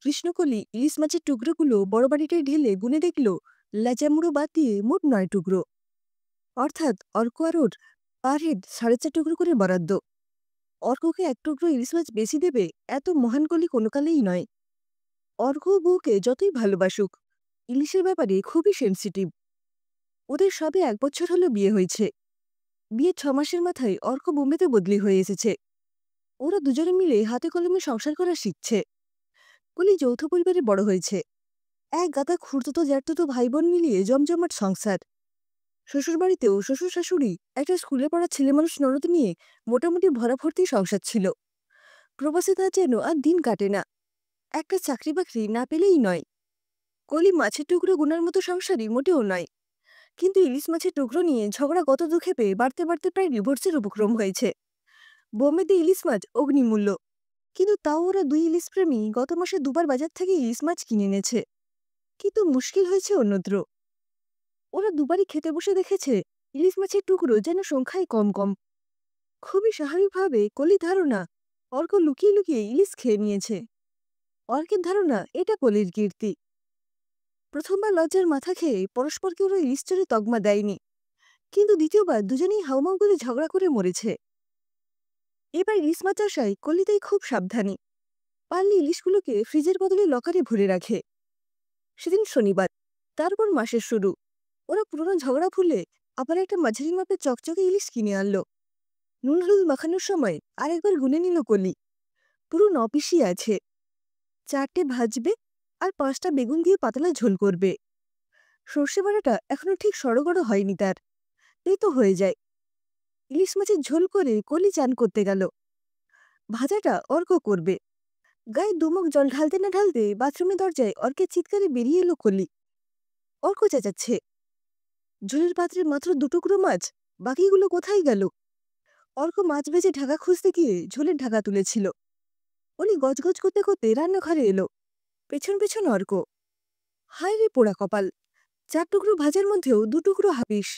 কৃষ্ণকলি ইলিশ মাছের টুকরোগুলো বড় বাড়িটায় ঢেলে গুনে দেখল ল্যাচামুড়ো বাদ দিয়ে মোট 9 টুকরো। অর্থাৎ অর্ক আর ওর পার হেড 4.5 টুকরো করে বরাদ্দ। অর্ককে 1 টুকরো ইলিশ মাছ বেশি দেবে এত মহান কলি কোনো কালেই নয়। অর্ক বউকে যতই ভালোবাসুক, ইলিশের ব্যাপারে খুবই সেনসিটিভ। ওদের সবে 1 বছর হলো বিয়ে হয়েছে। বিয়ের 6 মাসের মাথায় অর্ক বোম্বেতে বদলি হয়ে এসেছে। ওরা দুজনে মিলে হাতে কলমে সংসার করা শিখছে। কলি যৌথ পরিবারে বড় হয়েছে। এক গাদা খুড়তুতো জ্যাঠতুতো ভাই বোন মিলিয়ে জমজমাট সংসার। শ্বশুরবাড়িতেও শ্বশুর শাশুড়ি, একটা স্কুলে পড়া ছেলেমানুষ ননদ নিয়ে মোটামুটি ভরাভর্তি সংসার ছিল। প্রবাসে তার যেন আর দিন কাটে না। একটা চাকরি বাকরি না পেলেই নয়। কলি মাছের টুকরো গুনার মতো সংসারই মোটেও নয়। কিন্তু ইলিশ মাছের টুকরো নিয়ে ঝগড়া গত দুঃখে পেয়ে বাড়তে বাড়তে প্রায় ডিভোর্সের উপক্রম হয়েছে। বোম্বেতে ইলিশ মাছ অগ্নিমূল্য। কিন্তু তাও ওরা দুই ইলিশ প্রেমী গত মাসে দুবার বাজার থেকে ইলিশ মাছ কিনে এনেছে। কিন্তু মুশকিল হয়েছে অন্যত্র। ওরা দুবারই খেতে বসে দেখেছে ইলিশ মাছের টুকরো যেন সংখ্যায় কম কম। খুবই স্বাভাবিকভাবে কলির ধারণা অর্ক লুকিয়ে লুকিয়ে ইলিশ খেয়ে নিয়েছে। অর্কের ধারণা এটা কলির কীর্তি। প্রথমবার লজ্জার মাথা খেয়ে পরস্পরকে ওরা ইলিশ চড়ে তকমা দেয়নি। কিন্তু দ্বিতীয়বার দুজনেই হাউমাউ করে ঝগড়া করে মরেছে। এবার ইলিশ মাছ আসায় কলিতাই খুব সাবধানী। পারলে ইলিশগুলোকে ফ্রিজের বদলে লকারে ভরে রাখে। সেদিন শনিবার, তারপর মাসের শুরু। ওরা পুরোনো ঝগড়া ভুলে আবার একটা মাঝারি মাপের চকচকে ইলিশ কিনে আনলো। নুন হলুদ মাখানোর সময় আরেকবার গুনে নিল কলি। পুরো 9 পিসই আছে। 4টে ভাজবে আর 5টা বেগুন দিয়ে পাতলা ঝোল করবে। সর্ষে বাটাটা এখনো ঠিক সড়গড় হয়নি তার। এই তো হয়ে যায়। ইলিশ মাছের ঝোল করে কলি চান করতে গেল। ভাজাটা অর্ক করবে। গায়ে দুমুক জল ঢালতে না ঢালতে বাথরুমের দরজায় অর্কের চিৎকারে বেরিয়ে এলো কলি। অর্ক চেঁচাচ্ছে, ঝোলের পাত্রে মাত্র 2 টুকরো মাছ, বাকিগুলো কোথায় গেল? অর্ক মাছ ভেজে ঢাকা খুঁজতে গিয়ে ঝোলের ঢাকা তুলেছিল। অলি গজগজ করতে করতে রান্নাঘরে এলো। পেছন পেছন অর্ক। হায় রে পোড়া কপাল! 4 টুকরো ভাজার মধ্যেও 2 টুকরো হাপিস।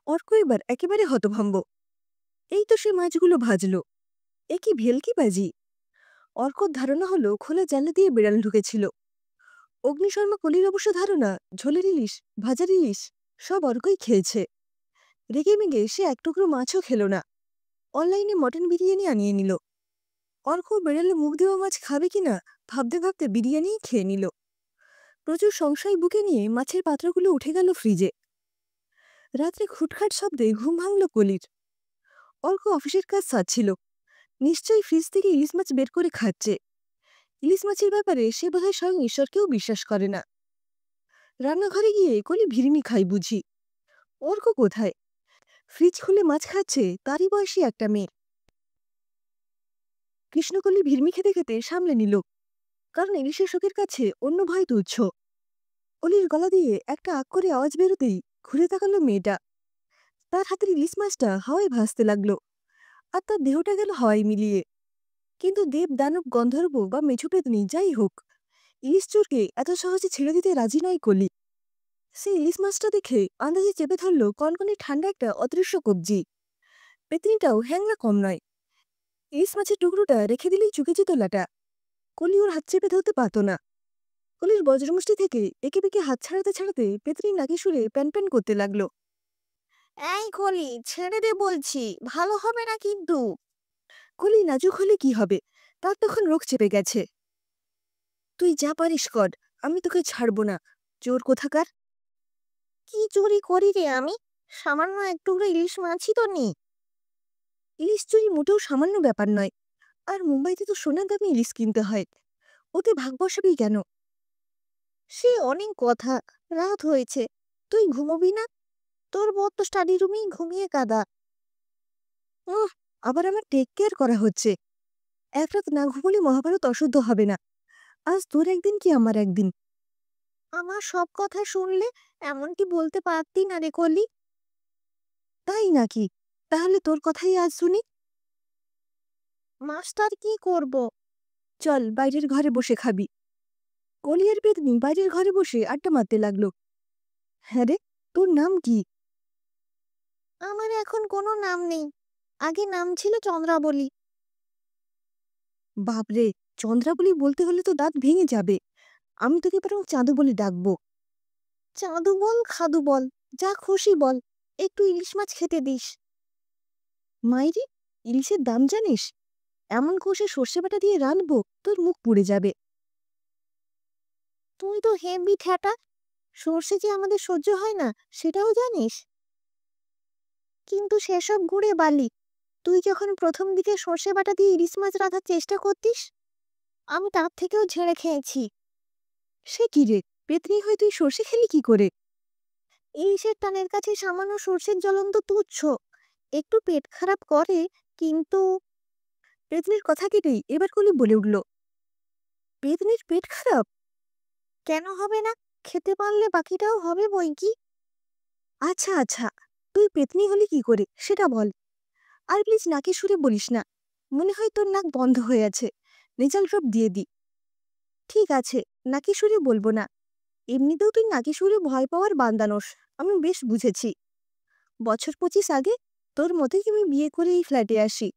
অর্ক এবার একেবারে হতভম্ব। এই তো সে মাছগুলো ভাজল। এ কি ভেলকিবাজি! অর্কর ধারণা হলো খোলা জানলা দিয়ে বিড়াল ঢুকেছিল। অগ্নিশর্মা কলির অবশ্য ধারণা ঝোলের ইলিশ, ভাজার ইলিশ সব অর্কই খেয়েছে। রেগে মেগে সে 1 টুকরো মাছও খেল না। অনলাইনে মটন বিরিয়ানি আনিয়ে নিল। অর্ক বেড়ালে মুখ দেওয়া মাছ খাবে কিনা ভাবতে ভাবতে বিরিয়ানিই খেয়ে নিল। প্রচুর সংশয় বুকে নিয়ে মাছের পাত্রগুলো উঠে গেল ফ্রিজে। রাত্রে খুটখাট শব্দে ঘুম ভাঙল কলির। অর্ক অফিসের কাজ সারছিল। নিশ্চয়ই ফ্রিজ থেকে ইলিশ মাছ বের করে খাচ্ছে। ইলিশ মাছের ব্যাপারে সে বোধহয় স্বয়ং ঈশ্বরকেও বিশ্বাস করে না। রান্নাঘরে গিয়ে কলি ভিড়মি খাই বুঝি। অর্ক কোথায়? ফ্রিজ খুলে মাছ খাচ্ছে তারই বয়সী একটা মেয়ে। কৃষ্ণকলি ভিড়মি খেতে খেতে সামলে নিল, কারণ ইলিশের শোকের কাছে অন্য ভয় তুচ্ছ। অলির গলা দিয়ে একটা আক করে আওয়াজ বেরোতেই ঘুরে তাকালো মেয়েটা। তার হাতের ইলিশ মাছটা হাওয়ায় ভাসতে লাগলো, আর তার দেহটা গেল হাওয়ায় মিলিয়ে। কিন্তু দেব দানব গন্ধর্ব বা মেছুপেতনি যাই হোক, ইলিশ চোরকে এত সহজে ছেড়ে দিতে রাজি নয় কলি। সে ইলিশ মাছটা দেখে আন্দাজে চেপে ধরল কনকনে ঠান্ডা একটা অদৃশ্য কবজি। পেতনিটাও হ্যাংলা কম নয়। ইলিশ মাছের টুকরোটা রেখে দিলেই চুকে যেত লাটা। কলি ওর হাত চেপে ধরতে পারত না। কলির বজ্রমুষ্টি থেকে একে বেঁকে হাত ছাড়াতে ছাড়াতে পেতনি নাকি সুরে প্যান প্যান করতে লাগলো। এই কলি, ছেড়ে দে বলছি, ভালো হবে না কিন্তু। কলি নাজুক হলে কি হবে, তার তখন রোগ চেপে গেছে। তুই যা পারিস কর, আমি তোকে ছাড়বো না, চোর কোথাকার! কি চুরি করি রে আমি? সামান্য এক টুকরো ইলিশ মাছই তো নি। ইলিশ চুরি মোটেও সামান্য ব্যাপার নয়। আর মুম্বাইতে তো সোনার দামে ইলিশ কিনতে হয়। ওতে ভাগ বসাবি কেন? সে অনেক কথা। রাত হয়েছে, তুই ঘুমোবি না? তোর বর তো স্টাডি রুমেই ঘুমিয়ে কাদা। উহ, আবার আমার টেক কেয়ার করা হচ্ছে। এক রাত না ঘুমোলে মহাভারত অশুদ্ধ হবে না। আজ তোর একদিন কি আমার একদিন। আমার সব কথা শুনলে এমনটি বলতে পারতি না রে কলি। তাই নাকি? তাহলে তোর কথাই আজ শুনি। মাস্টার কি করব? চল বাইরের ঘরে বসে খাবি। কলিয়ার পেতনি বাইরের ঘরে বসে আড্ডা মারতে লাগলো। হ্যাঁ রে, তোর নাম কি? আমার এখন কোনো নাম নেই। আগে নাম ছিল চন্দ্রাবলী। বাপরে, চন্দ্রাবলী বলতে হলে তো দাঁত ভেঙে যাবে। আমি তোকে বরং চাঁদু বলে ডাকবো। চাঁদু বল খাদু বল, যা খুশি বল, একটু ইলিশ মাছ খেতে দিস। মাইরি, ইলিশের দাম জানিস? এমন কষে সর্ষে বাটা দিয়ে রানবো তোর মুখ পুড়ে যাবে। তুই তো হেভি ঠ্যাটা, সর্ষে যে আমাদের সহ্য হয় না সেটাও জানিস। কিন্তু সেসব ঘুরে বালি, তুই যখন প্রথম দিকে সর্ষে বাটা দিয়ে ইলিশ মাছ রাঁধার চেষ্টা করতিস, আমি তার থেকেও ঝেড়ে খেয়েছি। সে কি রে, পেতনি হয়ে তুই সর্ষে খেলি কি করে? ইলিশের টানের কাছে সামান্য সর্ষের জ্বলন্ত তুচ্ছ, একটু পেট খারাপ করে, কিন্তু পেতনির কথা কেটেই এবার কলি বলে উঠল, পেতনির পেট খারাপ? কেন হবে না? খেতে পারলে বাকিটাও হবে বই কি। আচ্ছা আচ্ছা, তুই পেতনি হলি কি করে সেটা বল। আর প্লিজ নাকে সুরে বলিস না, মনে হয় তোর নাক বন্ধ হয়ে আছে, নেজাল ড্রপ দিয়ে দি। ঠিক আছে, নাকি সুরে বলবো না। এমনিতেও তুই নাকি সুরে ভয় পাওয়ার বান্দানোস, আমি বেশ বুঝেছি। বছর 25 আগে তোর মতোই আমি বিয়ে করে এই ফ্ল্যাটে আসি।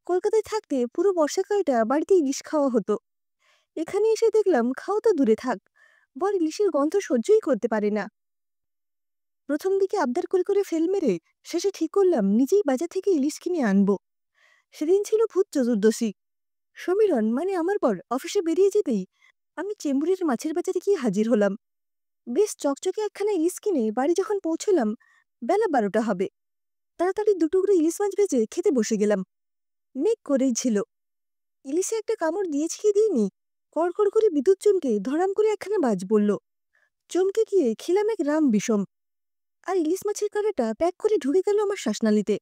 কলকাতায় থাকতে পুরো বর্ষাকালটা বাড়িতে ইলিশ খাওয়া হতো। এখানে এসে দেখলাম খাওয়া তো দূরে থাক, বর ইলিশের গন্ধ সহ্যই করতে পারে না। প্রথম দিকে আবদার করে করে ফেল মেরে শেষে ঠিক করলাম নিজেই বাজার থেকে ইলিশ কিনে আনবো। সেদিন ছিল ভূত চতুর্দশী। সমীরণ মানে আমার বর অফিসে বেরিয়ে যেতেই আমি চেম্বুরের মাছের বাজারে গিয়ে হাজির হলাম। বেশ চকচকে একখানা ইলিশ কিনে বাড়ি যখন পৌঁছলাম বেলা 12টা হবে। তাড়াতাড়ি দুটুকরো ইলিশ মাছ ভেজে খেতে বসে গেলাম। মেঘ করেই ছিল। ইলিশে একটা কামড় দিয়েছি কি দিইনি, কড়কড় করে বিদ্যুৎ চমকে ধরাম করে একখানা বাজ পড়ল। চমকে গিয়ে খেলাম এক রাম বিষম। আর ইলিশ মাছের কাঁটাটা প্যাক করে ঢুকে গেল আমার শ্বাসনালীতে।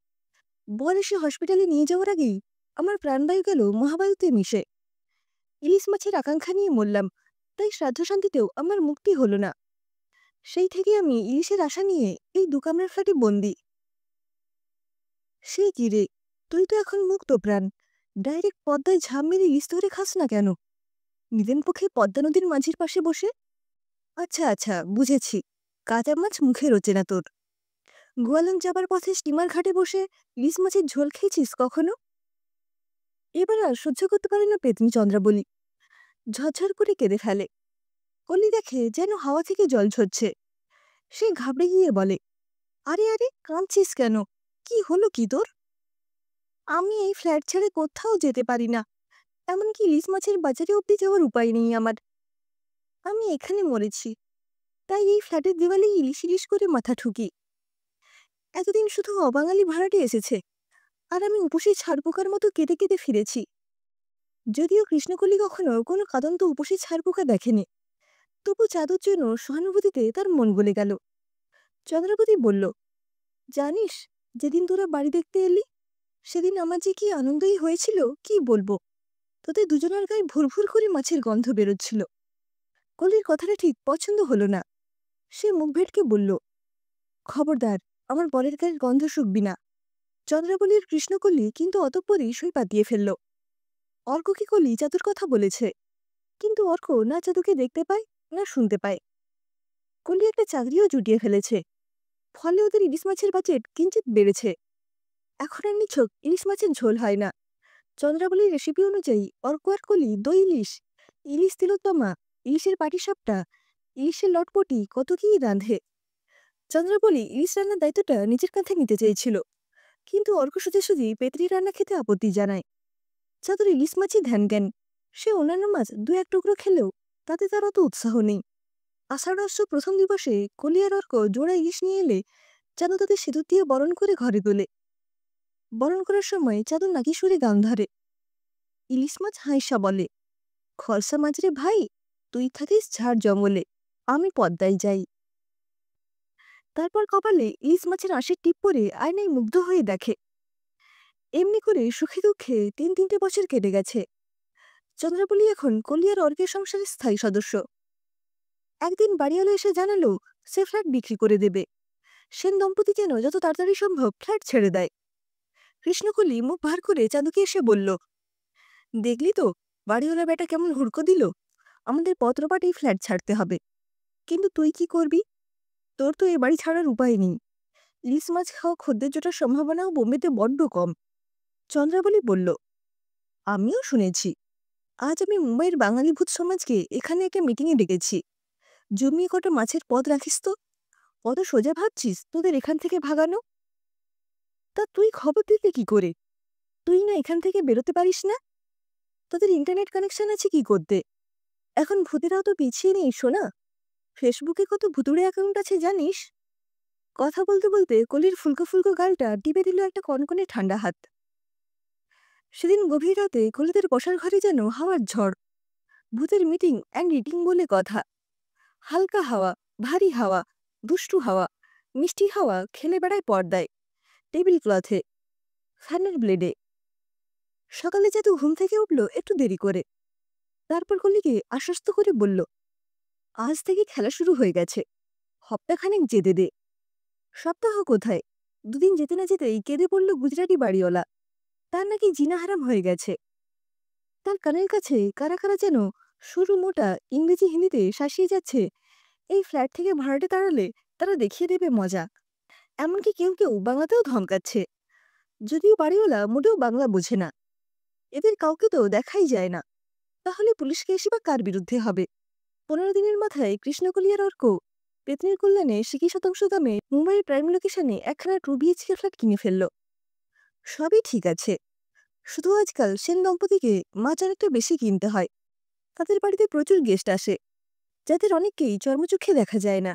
বর এসে হসপিটালে নিয়ে যাওয়ার আগেই আমার প্রাণবায়ু গেল মহাবায়ুতে মিশে। ইলিশ মাছের আকাঙ্ক্ষা নিয়ে মরলাম, তাই শ্রাদ্ধ শান্তিতেও আমার মুক্তি হলো না। সেই থেকে আমি ইলিশের আশা নিয়ে এই দুকামরার ফ্ল্যাটে বন্দি। সে কি রে, তুই তো এখন মুক্ত প্রাণ, ডাইরেক্ট পদ্মায় ঝাঁপ মেরে ইলিশ ধরে খাস না কেন? নিদেন পক্ষে পদ্মা নদীর মাঝির পাশে বসে। আচ্ছা আচ্ছা, বুঝেছি, কাঁচা মাছ মুখে রোচে না তোর। গোয়ালন যাবার পথে স্টিমার ঘাটে বসে ইলিশ মাছের ঝোল খেয়েছিস কখনো? এবার আর সহ্য করতে পারে না পেতনি চন্দ্রাবলী, ঝরঝর করে কেঁদে ফেলে। কলি দেখে যেন হাওয়া থেকে জল ঝরছে। সে ঘাবড়ে গিয়ে বলে, আরে আরে কাঁদছিস কেন? কি হলো কি তোর? আমি এই ফ্ল্যাট ছেড়ে কোথাও যেতে পারি না, এমনকি ইলিশ মাছের বাজারে অব্দি যাওয়ার উপায় নেই আমার। আমি এখানে মরেছি, তাই এই ফ্ল্যাটের দেওয়ালে ইলিশ ইলিশ করে মাথা ঠুকি। এতদিন শুধু অবাঙালি ভাড়াটে এসেছে, আর আমি উপসী ছাড়পোকার মতো কেঁদে কেঁদে ফিরেছি। যদিও কৃষ্ণকলি কখনো কোনো কাদন্ত উপসী ছাড়পোকা দেখেনি, তবু চাঁদুর জন্য সহানুভূতিতে তার মন গলে গেল। চন্দ্রাবতী বলল, জানিস, যেদিন তোরা বাড়ি দেখতে এলি সেদিন আমার যে কি আনন্দই হয়েছিল কি বলবো। তোদের দুজনের গায়ে ভুরভুর করে মাছের গন্ধ বেরোচ্ছিল। কলির কথাটা ঠিক পছন্দ হলো না। সে মুখ ভেটকে বলল, খবরদার, আমার বরের গায়ের গন্ধ শুকবি না। চন্দ্রাবলীর কৃষ্ণকলি কিন্তু অতঃপরই সই পাতিয়ে ফেলল। অর্ককে কলি চাদুর কথা বলেছে, কিন্তু অর্ক না চাদুকে দেখতে পায় না শুনতে পায়। কলি একটা চাকরিও জুটিয়ে ফেলেছে, ফলে ওদের ইলিশ মাছের বাজেট কিঞ্চিত বেড়েছে। এখন আর নিছক ইলিশ মাছের ঝোল হয় না, চন্দ্রাবলীর রেসিপি অনুযায়ী অর্ক আর কলি দই ইলিশ, ইলিশ তিলোত্তমা, ইলিশের পাটিসাপটা, ইলিশের লটপটি কত কী রাঁধে। চন্দ্রাবলী ইলিশ রান্নার দায়িত্বটা নিজের কাঁধে নিতে চেয়েছিল, কিন্তু অর্ক সোজাসুজি পেতরি রান্না খেতে আপত্তি জানায়। চাদুর ইলিশ মাছই ধ্যান জ্ঞান। সে অন্যান্য মাছ দু এক টুকরো খেলেও তাতে তার অত উৎসাহ নেই। আষাঢ় মাস প্রথম দিবসে কলি আর অর্ক জোড়া ইলিশ নিয়ে এলে চাঁদু তাদের সিঁদুর দিয়ে বরণ করে ঘরে তোলে। বরণ করার সময় চাঁদু নাকি সুরে গান ধরে। ইলিশ মাছ হাঁইসা বলে, খরসা মাছ রে ভাই, তুই থাকিস ঝাড় জঙ্গলে, আমি পদ্মায় যাই। তারপর কপালে ইলিশ মাছের আঁশের টিপ পরে আয়নায় মুগ্ধ হয়ে দেখে। এমনি করে সুখে দুঃখে 3 বছর কেটে গেছে। চন্দ্রাবলী এখন কলি আর অর্কের সংসারের স্থায়ী সদস্য। একদিন বাড়িওয়ালা এসে জানালো সে ফ্ল্যাট বিক্রি করে দেবে। সেন দম্পতি যেন যত তাড়াতাড়ি সম্ভব ফ্ল্যাট ছেড়ে দেয়। কৃষ্ণকলি মুখ ভার করে চাঁদুকে এসে বলল, দেখলি তো বাড়িওয়ালা বেটা কেমন হুড়কো দিল, আমাদের পত্রপাটেই ফ্ল্যাট ছাড়তে হবে। কিন্তু তুই কি করবি? তোর তো এ বাড়ি ছাড়ার উপায় নেই। ইলিশ মাছ খাওয়া খদ্দের জোটার সম্ভাবনাও বোম্বেতে বড্ড কম। চন্দ্রাবলী বলল, আমিও শুনেছি, আজ আমি মুম্বাইয়ের বাঙালি ভূত সমাজকে এখানে একটা মিটিংয়ে ডেকেছি। জমিয়ে কটা মাছের পদ রাখিস তো। কত সোজা ভাবছিস তোদের এখান থেকে ভাগানো? তা তুই খবর দিলি কি করে? তুই না এখান থেকে বেরোতে পারিস না? তোদের ইন্টারনেট কানেকশন আছে কি করতে? এখন ভূতেরাও তো পিছিয়ে নেই শোনা। ফেসবুকে কত ভুতুড়ে অ্যাকাউন্ট আছে জানিস? কথা বলতে বলতে কলির ফুলকো ফুলকো গালটা টিপে দিল একটা কনকনে ঠান্ডা হাত। সেদিন গভীর রাতে কলিদের বসার ঘরে যেন হাওয়ার ঝড়। ভূতের মিটিং অ্যান্ড রিটিং বলে কথা। হালকা হাওয়া, ভারী হাওয়া, দুষ্টু হাওয়া, মিষ্টি হাওয়া খেলে বেড়ায় পর্দায়, টেবিল ক্লথে, ফ্যানের ব্লেডে। সকালে যাদু ঘুম থেকে উঠল একটু দেরি করে। তারপর কলিকে আশ্বস্ত করে বলল, আজ থেকে খেলা শুরু হয়ে গেছে, সপ্তাহখানেক যেতে দে। সপ্তাহ কোথায়, দুদিন যেতে না যেতেই কেঁদে পড়ল গুজরাটি বাড়িওয়ালা। তার নাকি জিনা হারাম হয়ে গেছে। তার কানের কাছে কারা কারা যেন সরু মোটা ইংরেজি হিন্দিতে শাসিয়ে যাচ্ছে, এই ফ্ল্যাট থেকে ভাড়াটে তাড়ালে তারা দেখিয়ে দেবে মজা। এমনকি কেউ কেউ বাংলাতেও ধমকাচ্ছে, যদিও বাড়িওয়ালা মোটেও বাংলা বোঝে না। এদের কাউকে তো দেখাই যায় না, তাহলে পুলিশকে এসে বা কার বিরুদ্ধে হবে? 15 দিনের মাথায় কৃষ্ণকলিয়ার অর্ক পেতনির কল্যাণে সিকি শতাংশ দামে মুম্বাইয়ের প্রাইম লোকেশনে একখানা 2 BHK ফ্ল্যাট কিনে ফেলল। সবই ঠিক আছে, শুধু আজকাল সেন দম্পতিকে মাছ অনেকটা বেশি কিনতে হয়। তাদের বাড়িতে প্রচুর গেস্ট আসে, যাদের অনেককেই চর্মচক্ষে দেখা যায় না।